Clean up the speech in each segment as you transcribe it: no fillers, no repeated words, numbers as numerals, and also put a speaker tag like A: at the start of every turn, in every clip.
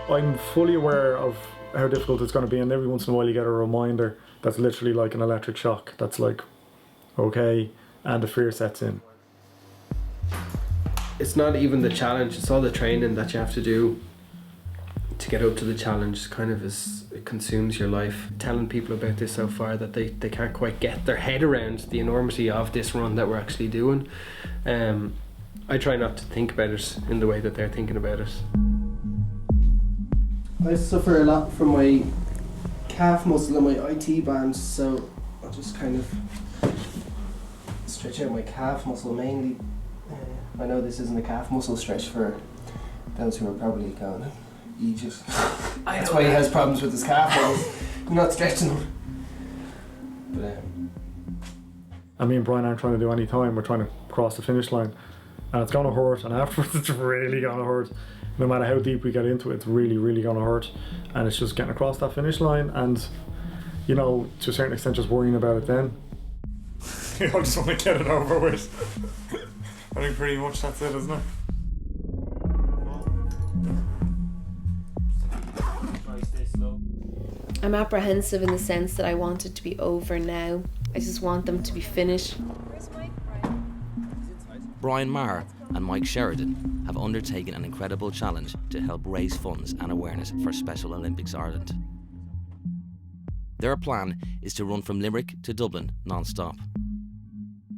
A: I'm fully aware of how difficult it's going to be, and every once in a while you get a reminder that's literally like an electric shock. That's like, okay, and the fear sets in.
B: It's not even the challenge, it's all the training that you have to do to get up to the challenge. Kind of it consumes your life. Telling people about this so far that they can't quite get their head around the enormity of this run that we're actually doing. I try not to think about it in the way that they're thinking about it. I suffer a lot from my calf muscle and my IT band, so I'll just kind of stretch out my calf muscle mainly. I know this isn't a calf muscle stretch for those who are probably going, Egypt. That's why he has problems with his calf muscles. I'm not stretching them. But,
A: and me and Brian aren't trying to do any time. We're trying to cross the finish line, and it's gonna hurt. And afterwards, it's really gonna hurt. No matter how deep we get into it, it's really, really gonna hurt. And it's just getting across that finish line, and you know, to a certain extent, just worrying about it then. I just want to get it over with. I think pretty much that's it, isn't it?
C: I'm apprehensive in the sense that I want it to be over now. I just want them to be finished.
D: Brian Maher and Mike Sheridan have undertaken an incredible challenge to help raise funds and awareness for Special Olympics Ireland. Their plan is to run from Limerick to Dublin non-stop.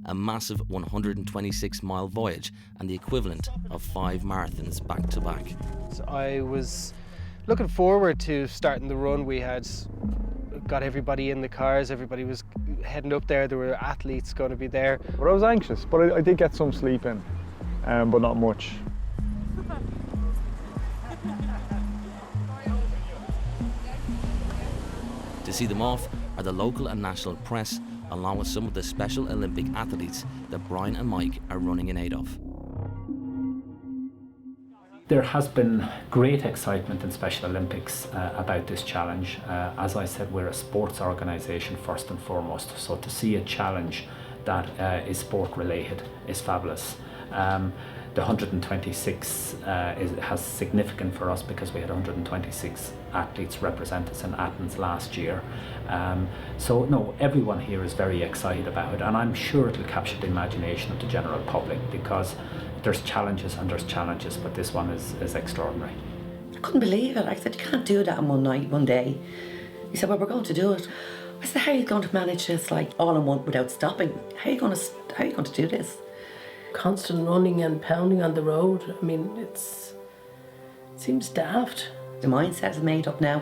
D: A massive 126-mile voyage and the equivalent of 5 marathons back-to-back.
B: So I was looking forward to starting the run. We had got everybody in the cars, everybody was heading up there were athletes going to be there.
A: But I was anxious, but I did get some sleep in, but not much.
D: To see them off are the local and national press, along with some of the Special Olympic athletes that Brian and Mike are running in aid of.
E: There has been great excitement in Special Olympics about this challenge. As I said, we're a sports organisation first and foremost, so to see a challenge that is sport related is fabulous. The 126 has significant for us because we had 126 athletes represent us in Athens last year. So no, everyone here is very excited about it, and I'm sure it'll capture the imagination of the general public because there's challenges and there's challenges, but this one is extraordinary.
F: I couldn't believe it. I said, you can't do that in one night, one day. He said, well, we're going to do it. I said, how are you going to manage this like all in one without stopping? How are you going to do this?
G: Constant running and pounding on the road. I mean, it seems daft.
F: The mindset is made up now,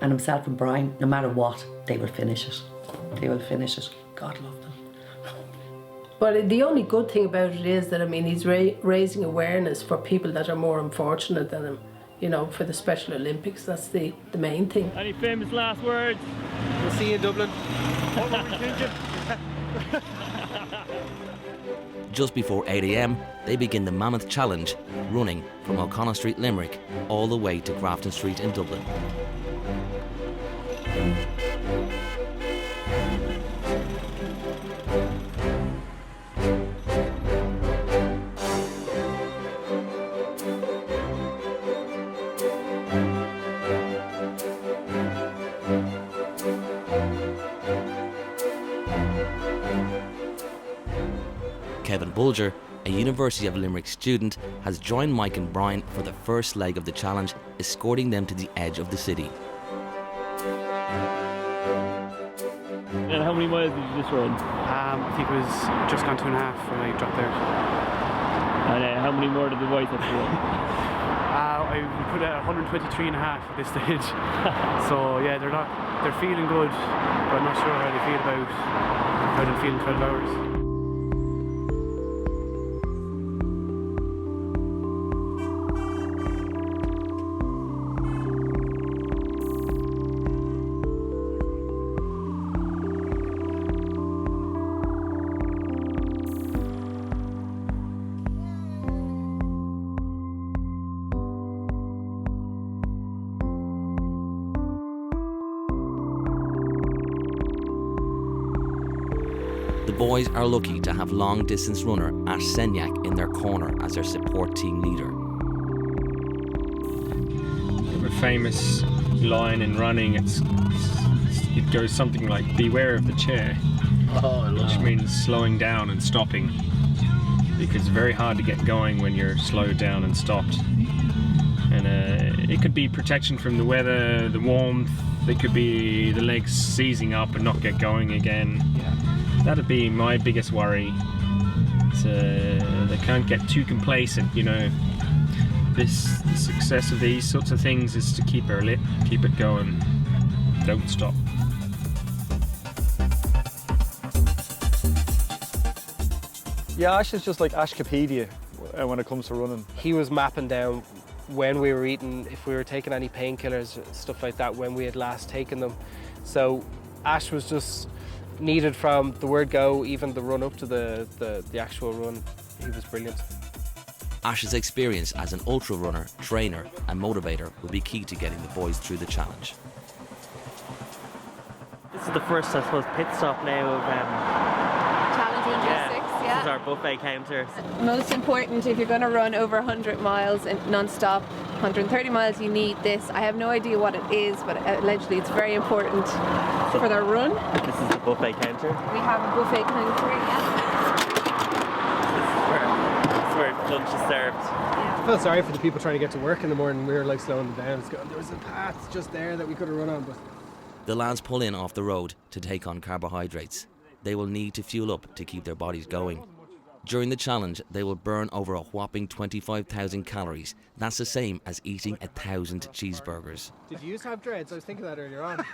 F: and himself and Brian, no matter what, they will finish it. They will finish it. God love them.
G: But the only good thing about it is that, I mean, he's raising awareness for people that are more unfortunate than him, you know, for the Special Olympics. That's the main thing.
H: Any famous last words?
B: We'll see you in Dublin.
H: What were we thinking?
D: Just before 8 a.m, they begin the Mammoth Challenge, running from O'Connell Street, Limerick, all the way to Grafton Street in Dublin. Kevin Bulger, a University of Limerick student, has joined Mike and Brian for the first leg of the challenge, escorting them to the edge of the city.
H: And how many miles did you just run?
I: I think it was just gone 2.5 when I dropped out.
H: And how many more did the boys have to run?
I: I put at 123.5 at this stage. So yeah, they're feeling good, but I'm not sure how they feel about how they'll feel in 12 hours.
D: The boys are lucky to have long-distance runner Ash Senyak in their corner as their support team leader.
H: We're
J: famous line in running. It goes something like, beware of the chair, which means slowing down and stopping, because it's very hard to get going when you're slowed down and stopped. And it could be protection from the weather, the warmth. It could be the legs seizing up and not get going again. That'd be my biggest worry. They can't get too complacent, you know. The success of these sorts of things is to keep her lit, keep it going, don't stop.
K: Yeah, Ash is just like Ashcopedia when it comes to running.
B: He was mapping down when we were eating, if we were taking any painkillers, stuff like that, when we had last taken them. So Ash was just needed from the word go, even the run up to the actual run. He was brilliant.
D: Ash's experience as an ultra runner, trainer and motivator will be key to getting the boys through the challenge.
H: This is the first, I suppose, pit stop now of
C: Challenge 106,
H: This is our buffet counter.
C: Most important, if you're going to run over 100 miles and non-stop, 130 miles, you need this. I have no idea what it is, but allegedly it's very important for their run.
H: This is the buffet counter.
C: We have a buffet counter, yeah.
H: This is where lunch is served.
B: I felt sorry for the people trying to get to work in the morning. We were like slowing them down. There was a path just there that we could have run on, but
D: The lads pull in off the road to take on carbohydrates. They will need to fuel up to keep their bodies going. During the challenge, they will burn over a whopping 25,000 calories. That's the same as eating 1,000 cheeseburgers.
B: Did you used to have dreads? I was thinking that earlier on.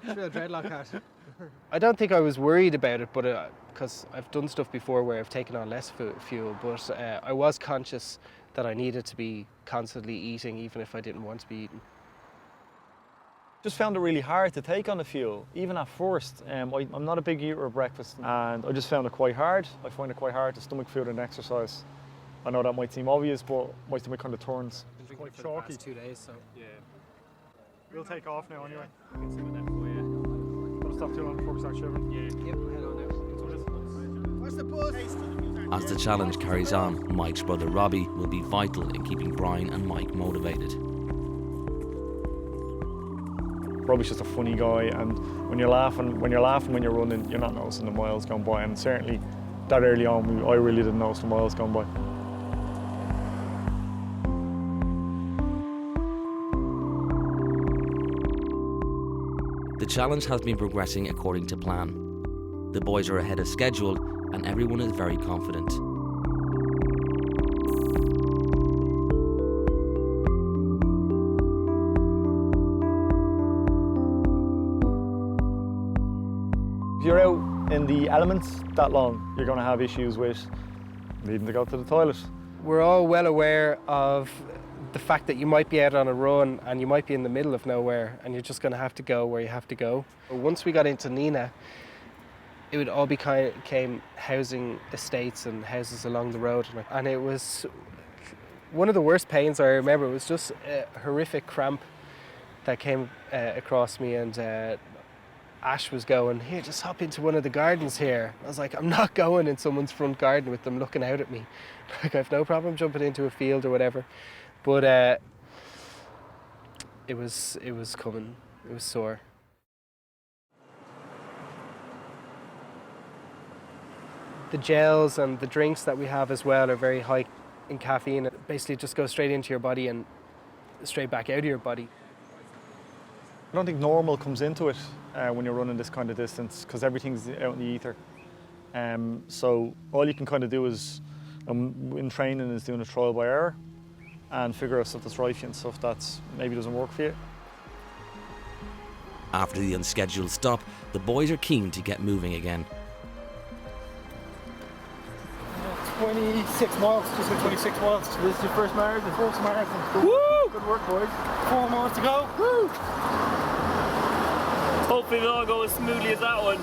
B: Real dreadlock hat. I don't think I was worried about it, but because I've done stuff before where I've taken on less fuel, but I was conscious that I needed to be constantly eating, even if I didn't want to be eating.
K: Just found it really hard to take on the fuel, even at first. I'm not a big eater of breakfast, and I just found it quite hard. I find it quite hard to stomach food and exercise. I know that might seem obvious, but my stomach kind of turns.
B: It's quite chalky. 2 days, so
A: Yeah. We'll take off now anyway. I can see what that for you. Gotta stop too long before we start shivering.
B: Yep, head on now. Where's the bus?
D: As the challenge carries on, Mike's brother Robbie will be vital in keeping Brian and Mike motivated.
K: Robbie's just a funny guy, and when you're laughing when you're running, you're not noticing the miles going by. And certainly, that early on, I really didn't notice the miles going by.
D: The challenge has been progressing according to plan. The boys are ahead of schedule, and everyone is very confident.
K: If you're out in the elements that long, you're going to have issues with needing to go to the toilet.
B: We're all well aware of the fact that you might be out on a run and you might be in the middle of nowhere and you're just going to have to go where you have to go. Once we got into Nina, it would all became housing estates and houses along the road, and it was one of the worst pains I remember. It was just a horrific cramp that came across me, and Ash was going, "Here, just hop into one of the gardens here." I was like, I'm not going in someone's front garden with them looking out at me. Like, I've no problem jumping into a field or whatever. But it was coming. It was sore. The gels and the drinks that we have as well are very high in caffeine. It basically just goes straight into your body and straight back out of your body.
K: I don't think normal comes into it when you're running this kind of distance, because everything's out in the ether. So all you can kind of do is, in training, is doing a trial by error and figure out stuff that's right for you and stuff that maybe doesn't work for you.
D: After the unscheduled stop, the boys are keen to get moving again.
A: 26 miles, just got 26 miles.
H: This is your first marathon?
A: First marathon.
H: Woo!
A: Good work, boys. 4 miles to go. Woo!
H: Hopefully it'll all go as smoothly as that one.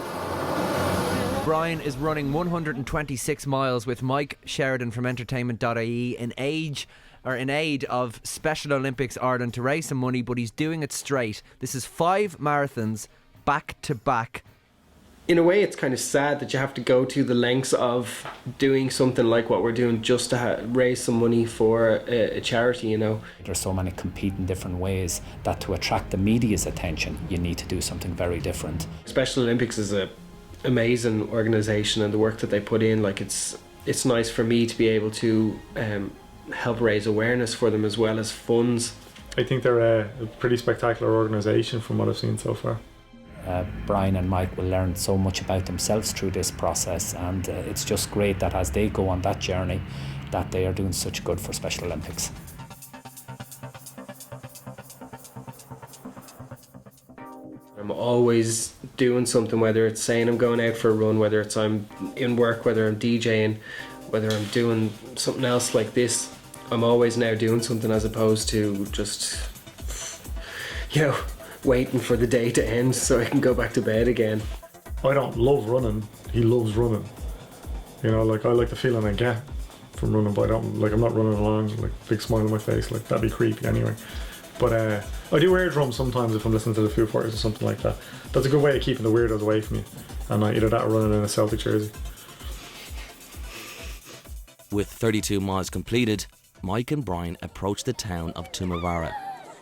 L: Brian is running 126 miles with Mike Sheridan from entertainment.ie in aid of Special Olympics Ireland to raise some money, but he's doing it straight. This is 5 marathons back to back.
B: in a way it's kind of sad that you have to go to the lengths of doing something like what we're doing just to raise some money for a charity, you know.
E: There's so many competing different ways that to attract the media's attention, you need to do something very different.
B: Special Olympics is a amazing organisation, and the work that they put in, like it's nice for me to be able to help raise awareness for them as well as funds.
A: I think they're a pretty spectacular organisation from what I've seen so far.
E: Brian and Mike will learn so much about themselves through this process, and it's just great that as they go on that journey that they are doing such good for Special Olympics.
B: I'm always doing something, whether it's saying I'm going out for a run, whether it's I'm in work, whether I'm DJing, whether I'm doing something else like this. I'm always now doing something as opposed to just, you know, waiting for the day to end so I can go back to bed again.
A: I don't love running, he loves running. You know, like I like the feeling I get from running, but I'm not running along, like big smile on my face, like that'd be creepy anyway. But I do eardrums sometimes if I'm listening to the Foo Fighters or something like that. That's a good way of keeping the weirdos away from you. And either that or running in a Celtic jersey.
D: With 32 miles completed, Mike and Brian approach the town of Tumavara,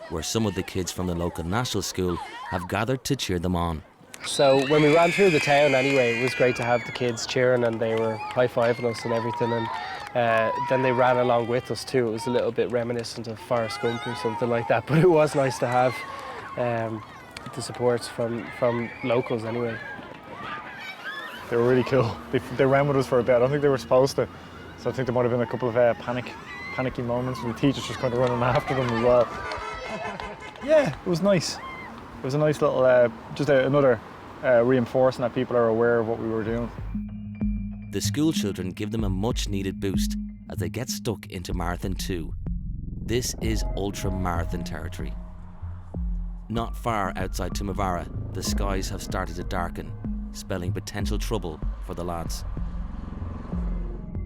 D: where some of the kids from the local national school have gathered to cheer them on.
B: So when we ran through the town anyway, it was great to have the kids cheering, and they were high-fiving us and everything, and then they ran along with us too. It was a little bit reminiscent of Forrest Gump or something like that, but it was nice to have the supports from locals anyway.
K: They were really cool. They ran with us for a bit. I don't think they were supposed to, so I think there might have been a couple of panicky moments, and the teachers just kind of running after them as well. Yeah, it was nice. It was a nice little, another reinforcing that people are aware of what we were doing.
D: The school children give them a much needed boost as they get stuck into Marathon 2. This is Ultramarathon territory. Not far outside Tumavara, the skies have started to darken, spelling potential trouble for the lads.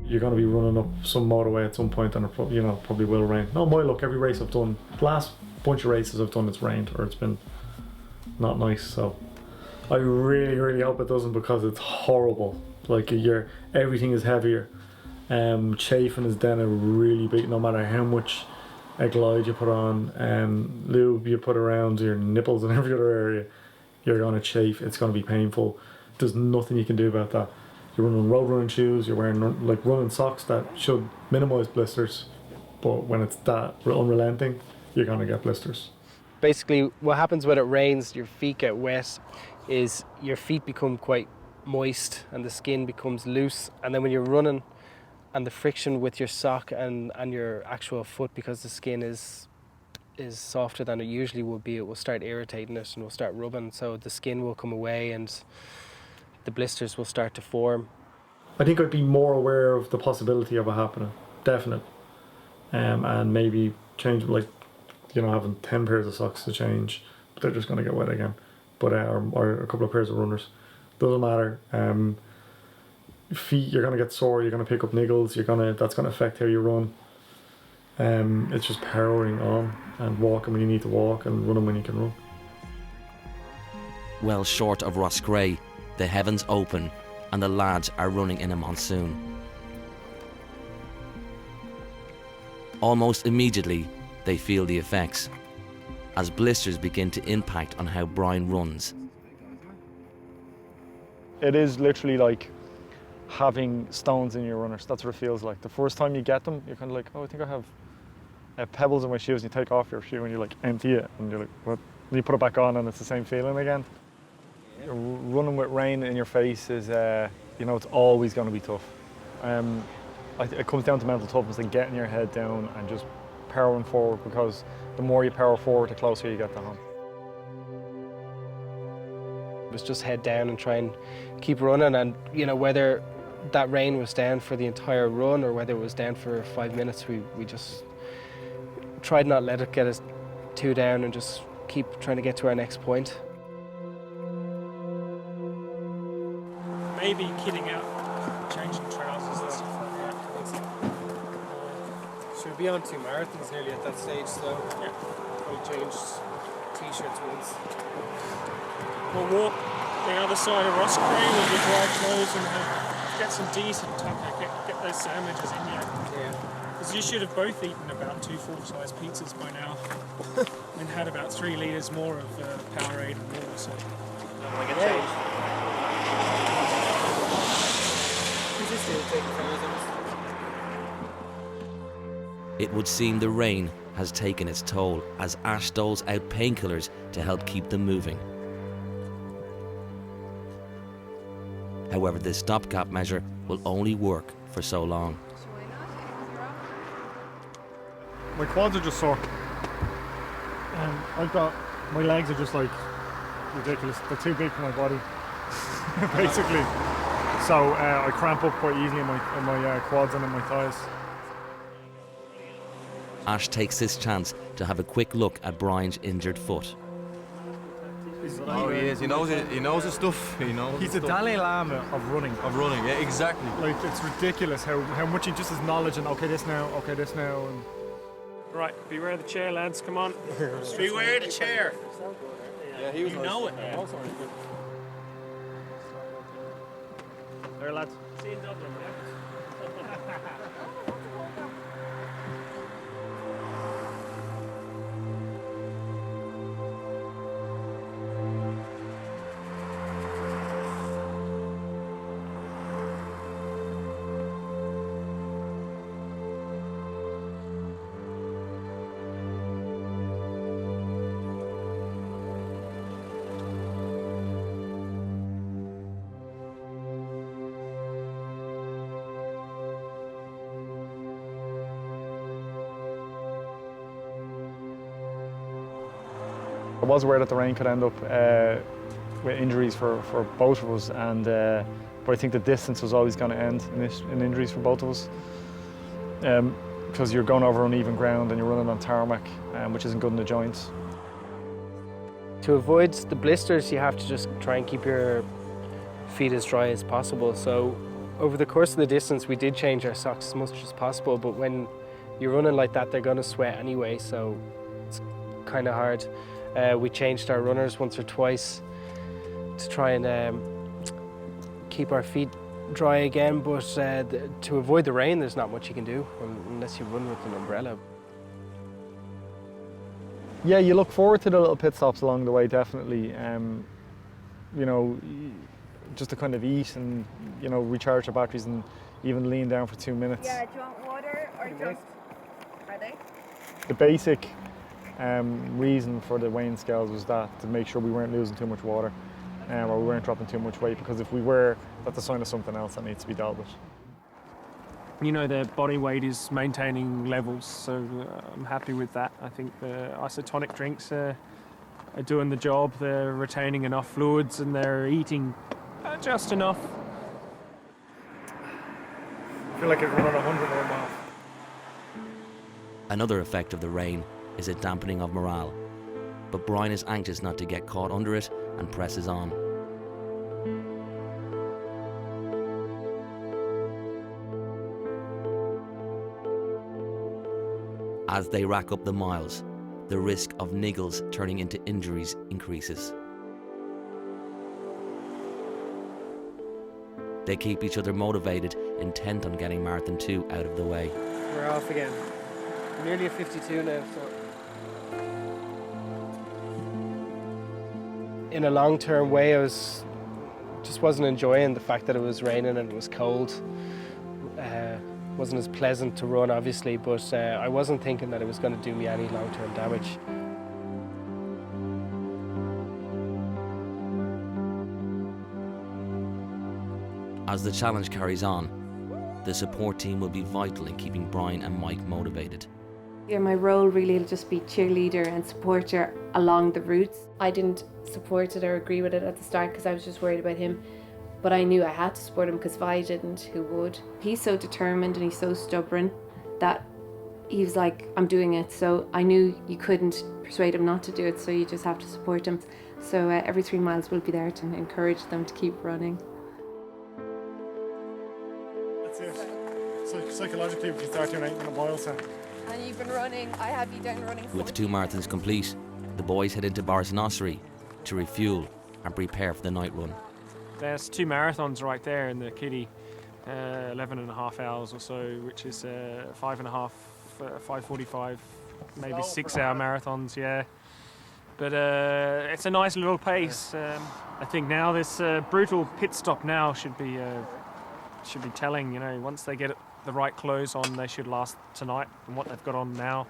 A: You're going to be running up some motorway at some point, and it probably will rain. No, my luck, every race I've done, the last bunch of races I've done, it's rained or it's been not nice. So I really, really hope it doesn't, because it's horrible. Like everything is heavier. Chafing is then a really big. No matter how much glide you put on, lube you put around your nipples and every other area, you're going to chafe. It's going to be painful. There's nothing you can do about that. You're running road running shoes, you're wearing running socks that should minimise blisters, but when it's that unrelenting, you're going to get blisters.
B: Basically, what happens when it rains, your feet get wet, is your feet become quite moist and the skin becomes loose, and then when you're running and the friction with your sock and your actual foot, because the skin is softer than it usually would be, it will start irritating it and will start rubbing, so the skin will come away and the blisters will start to form.
A: I think I'd be more aware of the possibility of it happening, definite. And maybe change, having 10 pairs of socks to change, but they're just going to get wet again. But or a couple of pairs of runners. Doesn't matter. Feet, you're going to get sore, you're going to pick up niggles, that's going to affect how you run. It's just powering on and walking when you need to walk and running when you can run.
D: Well short of Roscrea, the heavens open and the lads are running in a monsoon. Almost immediately, they feel the effects, as blisters begin to impact on how Brian runs.
K: It is literally like having stones in your runners. That's what it feels like. The first time you get them, you're kind of like, oh, I think I have pebbles in my shoes. And you take off your shoe and you empty it, and you're like, what? And you put it back on and it's the same feeling again. Running with rain in your face is, it's always going to be tough. It comes down to mental toughness and getting your head down and just powering forward, because the more you power forward, the closer you get to home.
B: It was just head down and try and keep running, and whether that rain was down for the entire run or whether it was down for 5 minutes, we just tried not let it get us too down and just keep trying to get to our next point.
M: Maybe kidding out, changing trousers and stuff like that.
B: Should we be on 2 marathons nearly at that stage, so
M: yeah,
B: we changed
G: t-shirts once.
M: We'll walk the other side of Roscoe with your dry clothes and get some decent tucker, get those sandwiches in you.
G: Yeah.
M: Because you should have both eaten about 2 full-size pizzas by now and had about 3 litres more of Powerade and water. So.
G: Like a change. Is this still taking photos of us?
D: It would seem the rain has taken its toll as Ash doles out painkillers to help keep them moving. However, this stopgap measure will only work for so long.
K: My quads are just sore. My legs are just like ridiculous. They're too big for my body, basically. So I cramp up quite easily in my quads and in my thighs.
D: Ash takes this chance to have a quick look at Brian's injured foot.
N: Oh, he is. He knows it. He knows his stuff.
K: He's the Dalai Lama of running.
N: Yeah, exactly.
K: Like, it's ridiculous how much he just has knowledge and okay this now. And...
M: Right, beware the chair, lads. Come on.
N: Beware the chair. Yeah, he was.
M: You know it. Yeah.
K: There, lads.
M: See you in Dublin, yeah?
K: I was aware that the rain could end up with injuries for both of us, but I think the distance was always going to end in injuries for both of us. Because you're going over uneven ground and you're running on tarmac, which isn't good in the joints.
B: To avoid the blisters, you have to just try and keep your feet as dry as possible. So over the course of the distance, we did change our socks as much as possible, but when you're running like that, they're going to sweat anyway, so it's kind of hard. We changed our runners once or twice to try and keep our feet dry again, but to avoid the rain, there's not much you can do unless you run with an umbrella.
K: Yeah, you look forward to the little pit stops along the way, definitely. You know, just to kind of eat and, you know, recharge your batteries and even lean down for 2 minutes.
C: Yeah, do you want water or just... Are they?
K: The basic reason for the weighing scales was that to make sure we weren't losing too much water or we weren't dropping too much weight, because if we were, that's a sign of something else that needs to be dealt with.
M: You know, their body weight is maintaining levels, so I'm happy with that. I think the isotonic drinks are doing the job. They're retaining enough fluids and they're eating just enough.
K: I feel like I've run 100 more miles.
D: Another effect of the rain is a dampening of morale, but Brian is anxious not to get caught under it and presses on. As they rack up the miles, the risk of niggles turning into injuries increases. They keep each other motivated, intent on getting Marathon 2 out of the way.
B: We're off again. Nearly a 52 now, so. In a long-term way, I just wasn't enjoying the fact that it was raining and it was cold. Wasn't as pleasant to run, obviously, but I wasn't thinking that it was going to do me any long-term damage.
D: As the challenge carries on, the support team will be vital in keeping Brian and Mike motivated.
C: Yeah, my role really will just be cheerleader and supporter along the routes. I didn't support it or agree with it at the start because I was just worried about him. But I knew I had to support him because if I didn't, who would? He's so determined and he's so stubborn that he was like, I'm doing it. So I knew you couldn't persuade him not to do it, so you just have to support him. So every 3 miles we'll be there to encourage them to keep running.
K: That's it. So psychologically, we can start doing 8 minute miles.
C: And you've been running, I have you down running.
D: With 2 marathons complete, the boys head into Borrisnossery to refuel and prepare for the night run.
M: There's 2 marathons right there in the kitty, 11.5 hours or so, which is 5.5, 5:45, maybe 6-hour marathons, yeah. But it's a nice little pace. I think now this brutal pit stop now should be telling. You know, once they get the right clothes on, they should last tonight and what they've got on now.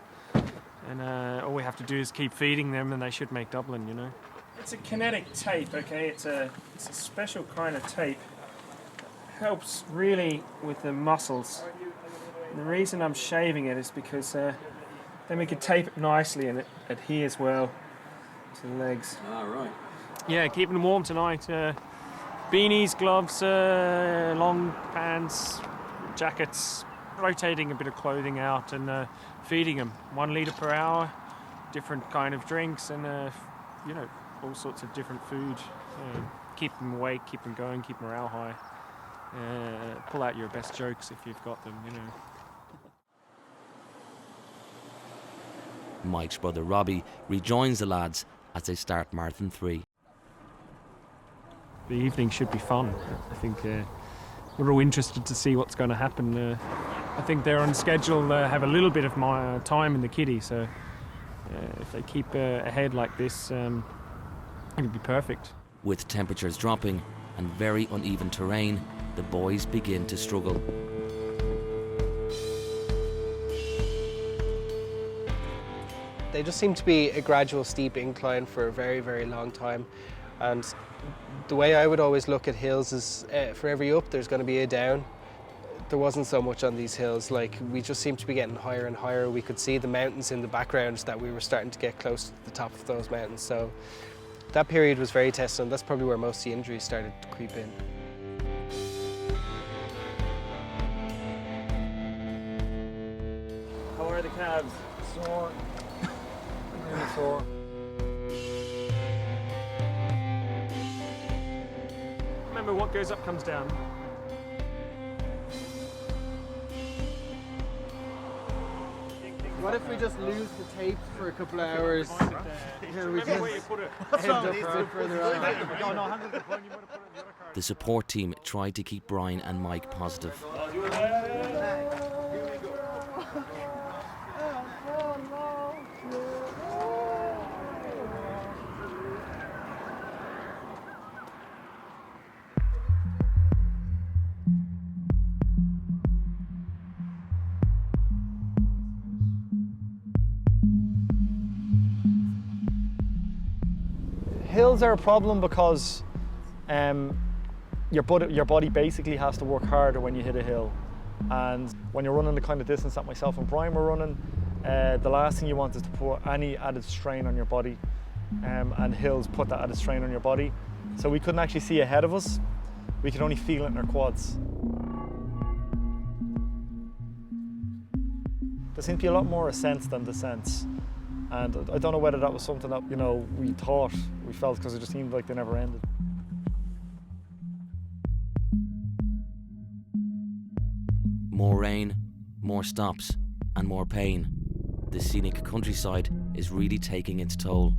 M: And all we have to do is keep feeding them, and they should make Dublin. You know. It's a kinetic tape, okay? It's a special kind of tape. Helps really with the muscles. And the reason I'm shaving it is because then we can tape it nicely and it adheres well to the legs.
N: Ah, right.
M: Yeah, keeping them warm tonight. Beanies, gloves, long pants, jackets, rotating a bit of clothing out and feeding them 1 litre per hour, different kind of drinks and, you know, all sorts of different food. Keep them awake, keep them going, keep morale high. Pull out your best jokes if you've got them, you know.
D: Mike's brother Robbie rejoins the lads as they start Marathon 3.
M: The evening should be fun. I think we're all interested to see what's going to happen. I think they're on schedule, have a little bit of my time in the kitty, so if they keep ahead like this, it'll be perfect.
D: With temperatures dropping and very uneven terrain, the boys begin to struggle.
B: They just seem to be a gradual steep incline for a very, very long time. And the way I would always look at hills is for every up there's going to be a down. There wasn't so much on these hills, like we just seemed to be getting higher and higher. We could see the mountains in the background that we were starting to get close to the top of those mountains. So that period was very testing, and that's probably where most of the injuries started to creep in.
M: How are the calves?
K: Sore. Really sore.
M: Remember, what goes up comes down.
B: What if we just lose the tape for a couple of hours? Here we
M: Remember where you put it.
D: The support team tried to keep Brian and Mike positive.
K: Hills are a problem because your body basically has to work harder when you hit a hill. And when you're running the kind of distance that myself and Brian were running, the last thing you want is to put any added strain on your body. And hills put that added strain on your body. So we couldn't actually see ahead of us. We could only feel it in our quads. There seemed to be a lot more ascents than descents. And I don't know whether that was something that, you know, we felt, because it just seemed like they never ended.
D: More rain, more stops, and more pain. The scenic countryside is really taking its toll.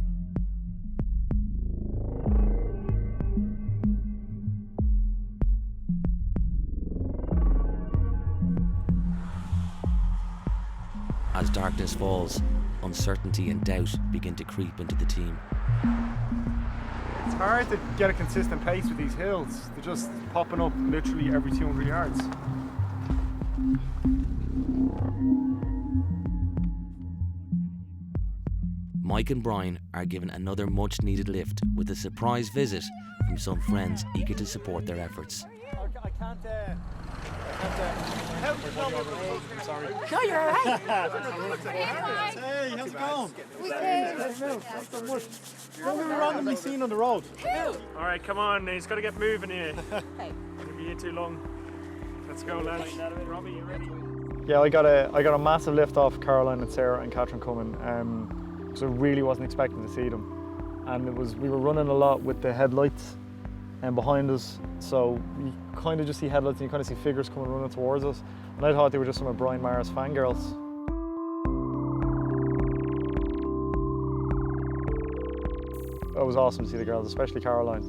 D: As darkness falls, uncertainty and doubt begin to creep into the team.
K: It's hard to get a consistent pace with these hills. They're just popping up literally every 200 yards.
D: Mike and Brian are given another much needed lift with a surprise visit from some friends eager to support their efforts.
K: I can't I'm sorry.
O: No, you're all right.
K: Hey, how's it going? What were we randomly seen on the road?
M: All right, come on, he's got to get moving here. It'll be here too long. Let's go, lads. Robbie, you ready?
K: Yeah, I got a massive lift off Caroline and Sarah and Catherine coming, so I really wasn't expecting to see them. And we were running a lot with the headlights behind us, so you kind of just see headlights and you kind of see figures coming running towards us. And I thought they were just some of Brian Maher's fangirls. was awesome to see the girls, especially Caroline,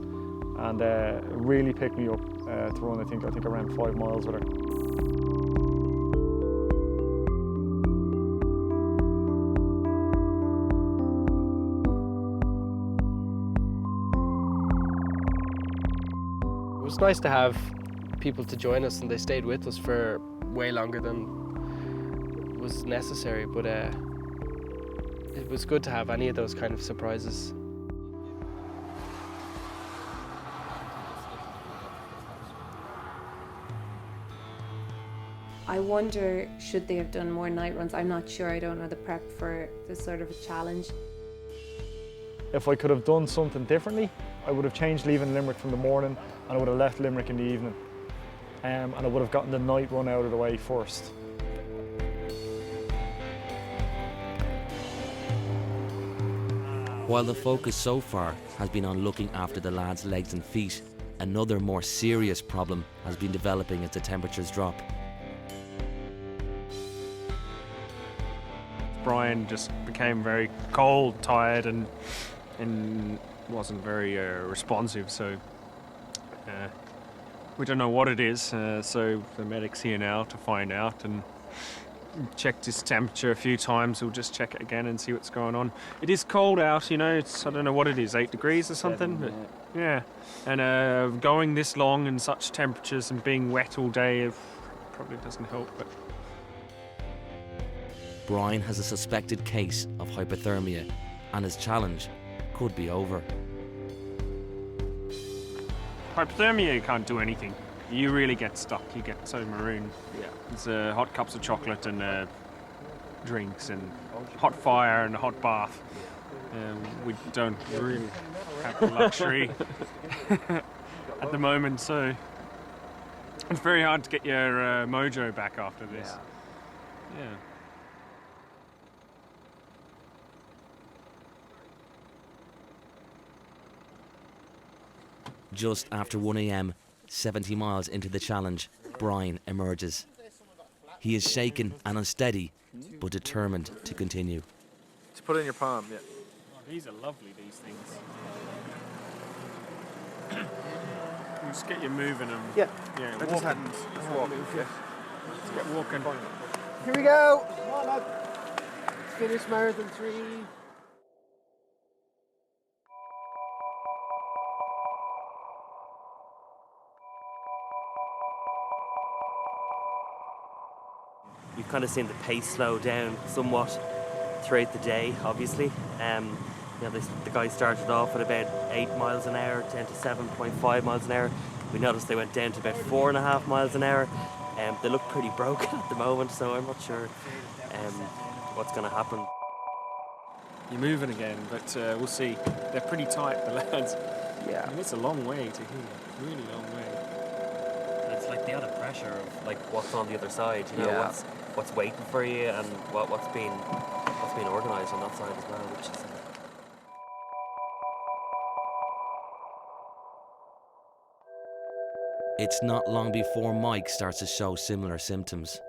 K: and it really picked me up to run. I think I ran 5 miles with her.
B: It was nice to have people to join us, and they stayed with us for way longer than was necessary, but it was good to have any of those kind of surprises.
C: I wonder, should they have done more night runs? I'm not sure. I don't know the prep for this sort of a challenge.
K: If I could have done something differently, I would have changed leaving Limerick from the morning, and I would have left Limerick in the evening. And I would have gotten the night run out of the way first.
D: While the focus so far has been on looking after the lads' legs and feet, another more serious problem has been developing as the temperatures drop.
M: Brian just became very cold, tired, and wasn't very responsive. So we don't know what it is. So the medic's here now to find out, and checked his temperature a few times. We'll just check it again and see what's going on. It is cold out, you know. It's, I don't know what it is, 8 degrees or something.
H: 7,
M: yeah. And going this long in such temperatures and being wet all day probably doesn't help. But
D: Brian has a suspected case of hypothermia, and his challenge could be over.
M: Hypothermia, you can't do anything. You really get stuck. You get so maroon.
H: Yeah.
M: It's hot cups of chocolate and drinks and hot fire and a hot bath. We don't really have the luxury at the moment, so it's very hard to get your mojo back after this. Yeah.
D: Just after 1 a.m, 70 miles into the challenge, Brian emerges. He is shaken and unsteady, but determined to continue.
N: Just put it in your palm, yeah.
M: Oh, these are lovely, these things. Just get you moving and
N: Yeah,
M: yeah,
N: I just hadn't. Just walk. Yeah.
M: Let's get walking.
B: Here we go! Come on, lad. Let's finish marathon 3.
O: You've kind of seen the pace slow down somewhat throughout the day, obviously. You know, the guys started off at about 8 miles an hour, down to 7.5 miles an hour. We noticed they went down to about 4.5 miles an hour. They look pretty broken at the moment, so I'm not sure what's going to happen.
M: You're moving again, but we'll see. They're pretty tight, the lads.
O: Yeah.
M: I mean, it's a long way to here, really long way.
O: It's like the added pressure of like what's on the other side, you know,
M: Yeah.
O: what's waiting for you, and what's being organised on that side as well, which is.
D: It's not long before Mike starts to show similar symptoms.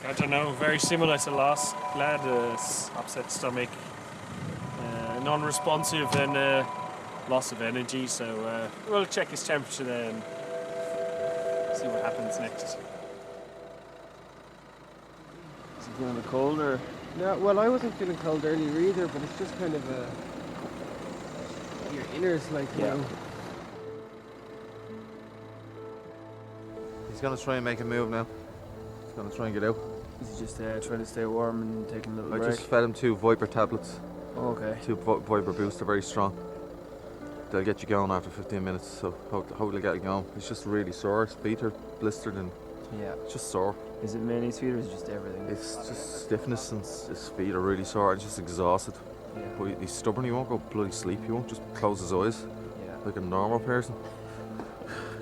M: I don't know, very similar to last lad, upset stomach, non-responsive and loss of energy, so we'll check his temperature there and see what happens next.
H: Is he feeling a bit cold or?
B: No, well, I wasn't feeling cold earlier either, but it's just kind of your inners, like, you know.
N: He's going to try and make a move now. He's going to try and get out.
H: Is he just trying to stay warm and taking a little
N: I
H: break?
N: just fed him 2 Viper tablets.
H: Oh, okay.
N: 2 Viper Boost, they're very strong. They'll get you going after 15 minutes, so hopefully get you going. He's just really sore, his feet are blistered and
H: Yeah.
N: it's just sore.
H: Is it mainly his feet or is it just everything?
N: It's just stiffness and his feet are really sore and he's just exhausted.
H: Yeah.
N: But he's stubborn, he won't go bloody sleep, he won't just close his eyes like a normal person.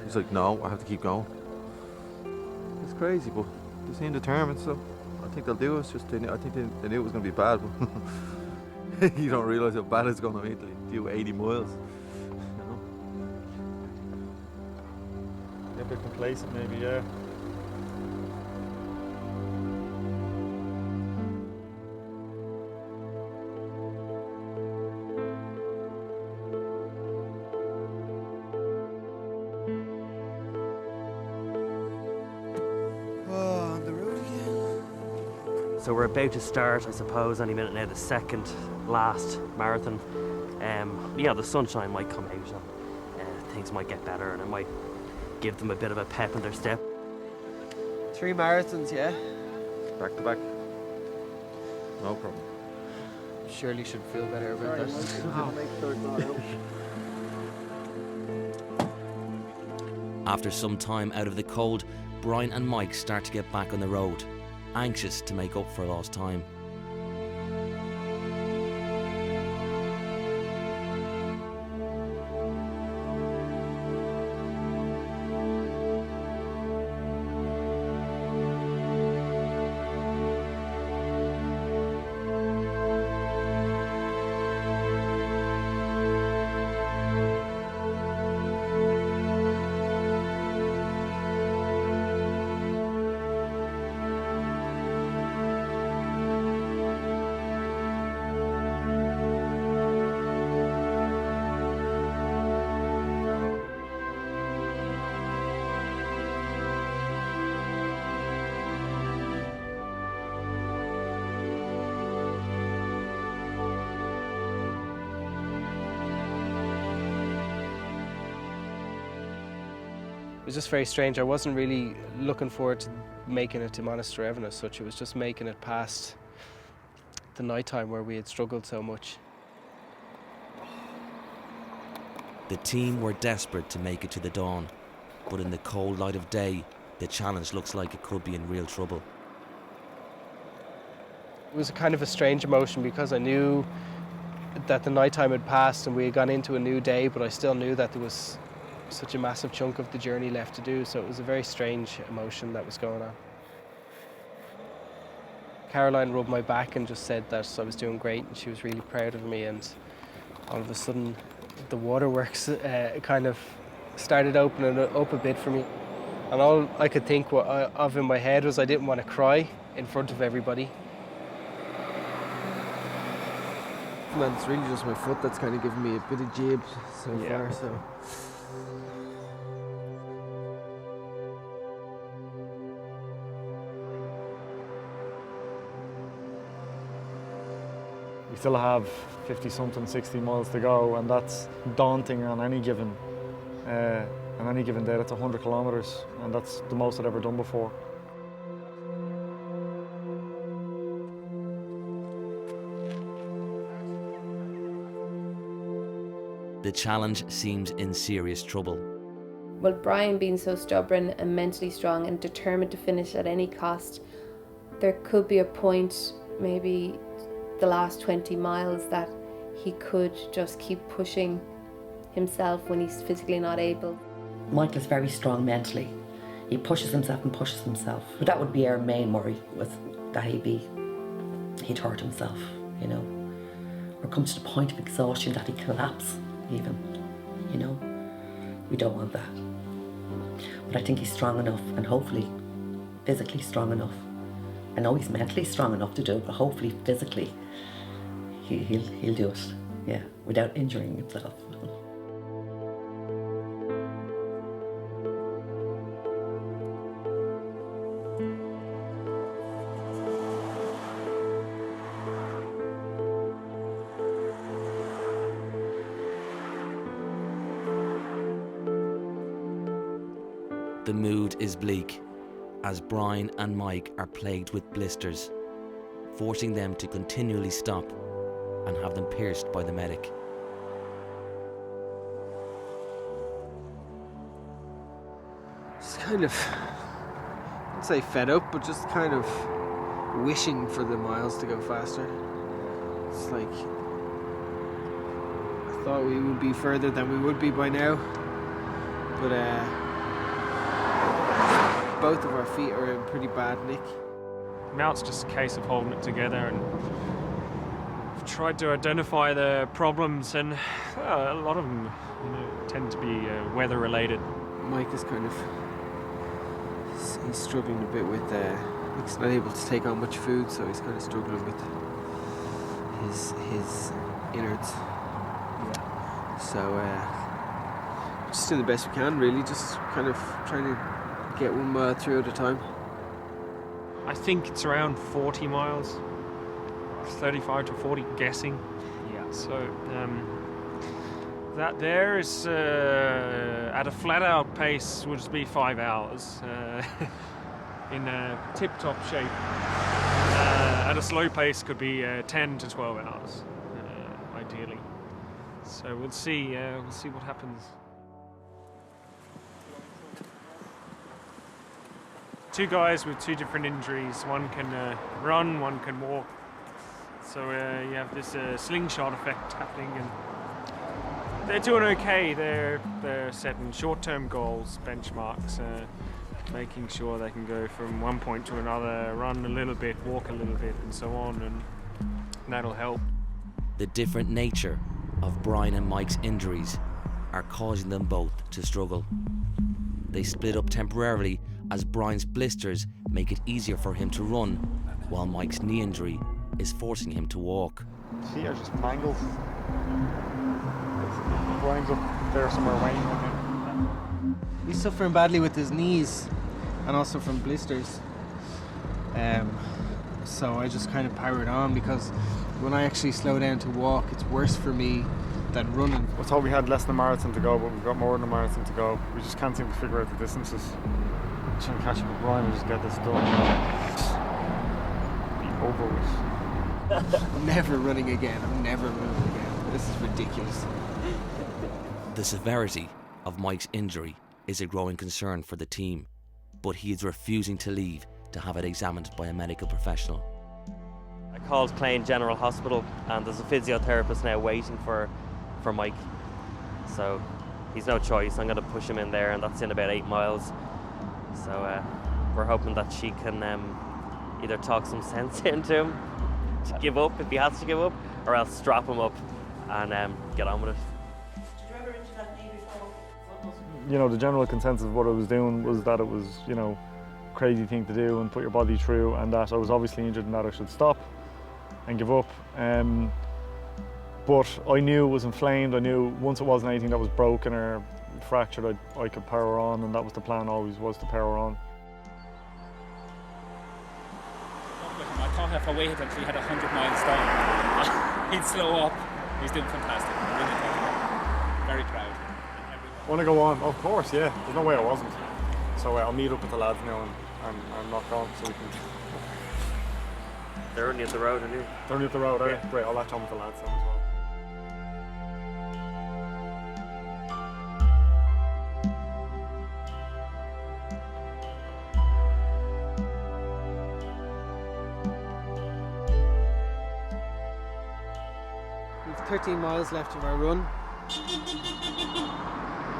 N: He's like, no, I have to keep going. It's crazy, but they seem determined, so I think they'll do it. It's just, I think they knew it was going to be bad, but you don't realise how bad it's going to be until you do 80 miles. You know?
K: A bit complacent maybe, yeah.
O: So we're about to start, I suppose, any minute now, the second last marathon. The sunshine might come out and things might get better, and it might give them a bit of a pep in their step.
B: 3 marathons, yeah?
N: Back to back. No problem.
B: Surely should feel better about that.
D: After some time out of the cold, Brian and Mike start to get back on the road, anxious to make up for lost time.
B: It was just very strange. I wasn't really looking forward to making it to Monasterevin as such. It was just making it past the night time where we had struggled so much.
D: The team were desperate to make it to the dawn, but in the cold light of day, the challenge looks like it could be in real trouble.
B: It was kind of a strange emotion because I knew that the night time had passed and we had gone into a new day, but I still knew that there was such a massive chunk of the journey left to do, so it was a very strange emotion that was going on. Caroline rubbed my back and just said that I was doing great and she was really proud of me, and all of a sudden the waterworks kind of started opening up a bit for me, and all I could think of in my head was I didn't want to cry in front of everybody.
P: Man, it's really just my foot that's kind of giving me a bit of jib so far, so...
K: We still have 50-something, 60 miles to go, and that's daunting on any given day. That's 100 kilometres, and that's the most I'd ever done before.
D: The challenge seems in serious trouble.
C: Well, Brian being so stubborn and mentally strong and determined to finish at any cost, there could be a point, maybe the last 20 miles, that he could just keep pushing himself when he's physically not able.
F: Michael's very strong mentally. He pushes himself and pushes himself. But that would be our main worry, was that he'd hurt himself, you know, or come to the point of exhaustion that he'd collapse even, you know. We don't want that. But I think he's strong enough, and hopefully physically strong enough. I know he's mentally strong enough to do it, but hopefully physically he'll do it, yeah, without injuring himself.
D: The mood is bleak, as Brian and Mike are plagued with blisters, forcing them to continually stop and have them pierced by the medic.
P: Just kind of, I'd say fed up, but just kind of wishing for the miles to go faster. It's like, I thought we would be further than we would be by now, but both of our feet are in pretty bad nick.
M: Now it's just a case of holding it together, and I've tried to identify the problems, and a lot of them, tend to be weather related.
P: Mike is kind of, he's struggling a bit with, he's not able to take on much food, so he's kind of struggling with his innards. So just doing the best we can, really, just kind of trying to get 1 mile through at a time.
M: I think it's around 40 miles, 35 to 40, guessing.
L: Yeah.
M: So that there is at a flat-out pace would be 5 hours in a tip-top shape. At a slow pace could be 10 to 12 hours, ideally. So we'll see what happens. Two guys with two different injuries. One can run, one can walk. So you have this slingshot effect happening, and they're doing okay. They're setting short-term goals, benchmarks, making sure they can go from one point to another, run a little bit, walk a little bit, and so on, and that'll help.
D: The different nature of Brian and Mike's injuries are causing them both to struggle. They split up temporarily as Brian's blisters make it easier for him to run, while Mike's knee injury is forcing him to walk.
K: Feet are just mangled. Brian's up there somewhere waiting, I think.
B: He's suffering badly with his knees and also from blisters. So I just kind of powered on, because when I actually slow down to walk, it's worse for me than running.
K: I thought we had less than a marathon to go, but we've got more than a marathon to go. We just can't seem to figure out the distances. Trying to catch up with Brian and just get this done. Be over with.
B: I'm never running again. I'm never running again. This is ridiculous.
D: The severity of Mike's injury is a growing concern for the team, but he is refusing to leave to have it examined by a medical professional.
O: I called Clane General Hospital, and there's a physiotherapist now waiting for Mike. So he's no choice. I'm going to push him in there, and that's in about 8 miles. So we're hoping that she can either talk some sense into him to give up if he has to give up, or else strap him up and get on with it.
K: You know, the general consensus of what I was doing was that it was, you know, a crazy thing to do and put your body through, and that I was obviously injured and that I should stop and give up. But I knew it was inflamed. I knew once it wasn't anything that was broken or fractured, I could power on, and that was the plan always, was to power on.
Q: I thought if I waited until he had 100 miles done, he'd slow up. He's doing fantastic. I'm really proud of him. Very proud.
K: Want to go on? Of course, yeah. There's no way I wasn't. So I'll meet up with the lads now and knock on so we can...
O: They're only at the road, aren't you?
K: They're only at the road, are they? Great, I'll latch on with the lads then as well.
B: We've 13 miles left of our run,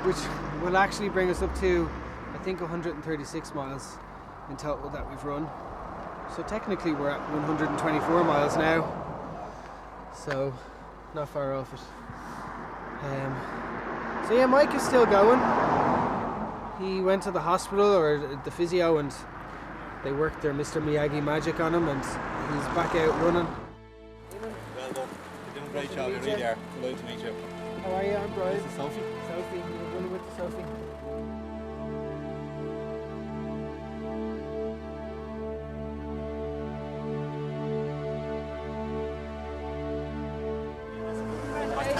B: which will actually bring us up to, I think, 136 miles in total that we've run. So technically we're at 124 miles now, so not far off it. So yeah, Mike is still going. He went to the hospital, or the physio, and they worked their Mr. Miyagi magic on him, and he's back out running.
R: Well done. You're doing a great job, you really are. Delighted to meet you.
B: How are you? I'm Brian.
R: This is Sophie.
B: Sophie, you're running with Sophie.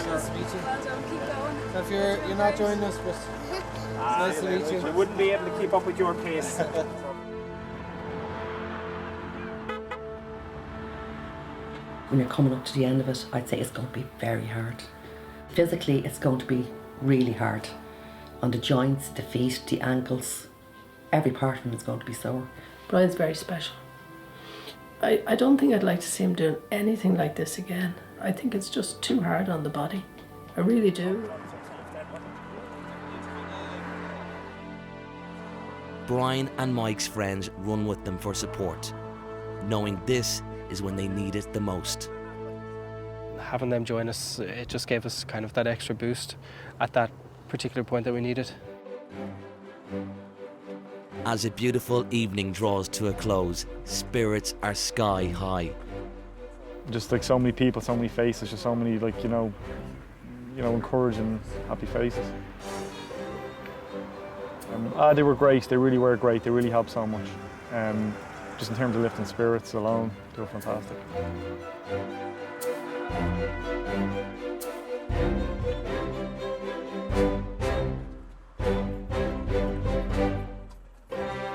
B: Nice to meet you.
S: Well done, keep going.
B: So if you're not joining us, but it's nice to meet you.
M: I wouldn't be able to keep up with your pace.
F: When you're coming up to the end of it, I'd say it's going to be very hard. Physically, it's going to be really hard. On the joints, the feet, the ankles, every part of it is going to be sore.
G: Brian's very special. I don't think I'd like to see him doing anything like this again. I think it's just too hard on the body. I really do.
D: Brian and Mike's friends run with them for support, knowing this is when they need it the most.
B: Having them join us, it just gave us kind of that extra boost at that particular point that we needed.
D: As a beautiful evening draws to a close, spirits are sky high.
K: Just like so many people, so many faces, just so many, like, you know, encouraging, happy faces. They were great. They really were great. They really helped so much. just in terms of lifting spirits alone, they were fantastic.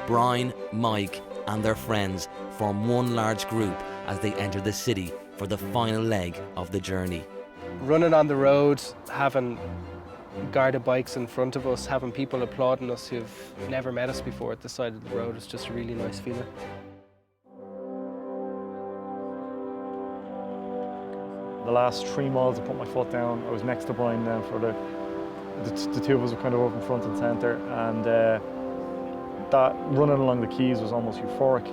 D: Brian, Mike and their friends form one large group as they enter the city for the final leg of the journey.
B: Running on the road, having guarded bikes in front of us, having people applauding us who've never met us before at the side of the road is just a really nice feeling.
K: The last 3 miles I put my foot down, I was next to Brian then for the two of us were kind of up in front and centre, and that running along the quays was almost euphoric.